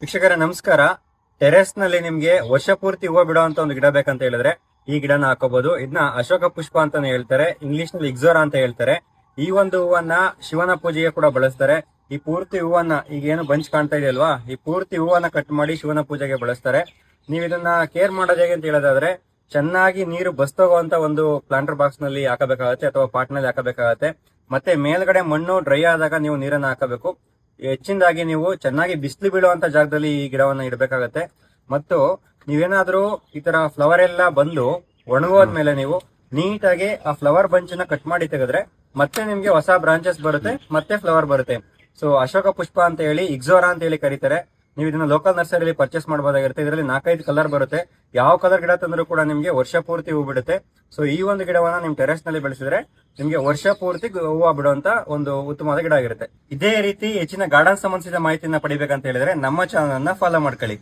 ವೀಕ್ಷಕರ ನಮಸ್ಕಾರ. ಟೆರೆಸ್ ನಲ್ಲಿ ನಿಮ್ಗೆ ವರ್ಷ ಪೂರ್ತಿ ಹೂವು ಬಿಡುವಂತ ಒಂದು ಗಿಡ ಬೇಕಂತ ಹೇಳಿದ್ರೆ ಈ ಗಿಡನ ಹಾಕೋಬಹುದು. ಇದನ್ನ ಅಶೋಕ ಪುಷ್ಪ ಅಂತಾನೆ ಹೇಳ್ತಾರೆ, ಇಂಗ್ಲಿಷ್ ನಲ್ಲಿ ಇಕ್ಸೋರಾ ಅಂತ ಹೇಳ್ತಾರೆ. ಈ ಒಂದು ಹೂವನ್ನ ಶಿವನ ಪೂಜೆಗೆ ಕೂಡ ಬಳಸ್ತಾರೆ. ಈ ಪೂರ್ತಿ ಹೂವನ್ನ ಈಗ ಏನು ಬಂಚ್ ಕಾಣ್ತಾ ಇದೆಯಲ್ವಾ, ಈ ಪೂರ್ತಿ ಹೂವನ್ನ ಕಟ್ ಮಾಡಿ ಶಿವನ ಪೂಜೆಗೆ ಬಳಸ್ತಾರೆ. ನೀವು ಇದನ್ನ ಕೇರ್ ಮಾಡೋದು ಹೇಗೆ ಅಂತ ಹೇಳೋದಾದ್ರೆ, ಚೆನ್ನಾಗಿ ನೀರು ಬಸ್ತೋಗುವಂತ ಒಂದು ಪ್ಲಾಂಟರ್ ಬಾಕ್ಸ್ ನಲ್ಲಿ ಹಾಕಬೇಕಾಗತ್ತೆ ಅಥವಾ ಪಾಟ್ ನಲ್ಲಿ ಹಾಕಬೇಕಾಗತ್ತೆ. ಮತ್ತೆ ಮೇಲ್ಗಡೆ ಮಣ್ಣು ಡ್ರೈ ಆದಾಗ ನೀವು ನೀರನ್ನ ಹಾಕಬೇಕು. ಹೆಚ್ಚಿನದಾಗಿ ನೀವು ಚೆನ್ನಾಗಿ ಬಿಸಿಲು ಬೀಳುವಂತ ಜಾಗದಲ್ಲಿ ಈ ಗಿಡವನ್ನ ಇಡಬೇಕಾಗತ್ತೆ. ಮತ್ತು ನೀವೇನಾದ್ರೂ ಈ ತರ ಫ್ಲವರ್ ಎಲ್ಲ ಬಂದು ಒಣಗೋದ್ಮೇಲೆ ನೀವು ನೀಟಾಗಿ ಆ ಫ್ಲವರ್ ಬಂಚನ್ನ ಕಟ್ ಮಾಡಿ ತೆಗೆದ್ರೆ ಮತ್ತೆ ನಿಮ್ಗೆ ಹೊಸ ಬ್ರಾಂಚಸ್ ಬರುತ್ತೆ, ಮತ್ತೆ ಫ್ಲವರ್ ಬರುತ್ತೆ. ಸೊ ಅಶೋಕ ಪುಷ್ಪ ಅಂತ ಹೇಳಿ, ಇಕ್ಸೋರಾ ಅಂತ ಹೇಳಿ ಕರೀತಾರೆ. ನೀವು ಇದನ್ನ ಲೋಕಲ್ ನರ್ಸರಿಯಲ್ಲಿ ಪರ್ಚೇಸ್ ಮಾಡಬಹುದಾಗಿರುತ್ತೆ. ಇದರಲ್ಲಿ 4-5 ಕಲರ್ ಬರುತ್ತೆ. ಯಾವ ಕಲರ್ ಗಿಡ ತಂದ್ರೂ ಕೂಡ ನಿಮ್ಗೆ ವರ್ಷ ಪೂರ್ತಿ ಹೂ ಬಿಡುತ್ತೆ. ಸೊ ಈ ಒಂದು ಗಿಡವನ್ನ ನಿಮ್ ಟೆರೆಸ್ ನಲ್ಲಿ ಬೆಳೆಸಿದ್ರೆ ನಿಮ್ಗೆ ವರ್ಷ ಪೂರ್ತಿ ಹೂವು ಬಿಡುವಂತ ಒಂದು ಉತ್ತಮವಾದ ಗಿಡ ಆಗಿರುತ್ತೆ. ಇದೇ ರೀತಿ ಹೆಚ್ಚಿನ ಗಾರ್ಡನ್ ಸಂಬಂಧಿಸಿದ ಮಾಹಿತಿಯನ್ನ ಪಡಿಬೇಕಂತ ಹೇಳಿದ್ರೆ ನಮ್ಮ ಚಾನಲ್ ಅನ್ನ ಫಾಲೋ ಮಾಡ್ಕೊಳ್ಳಿ.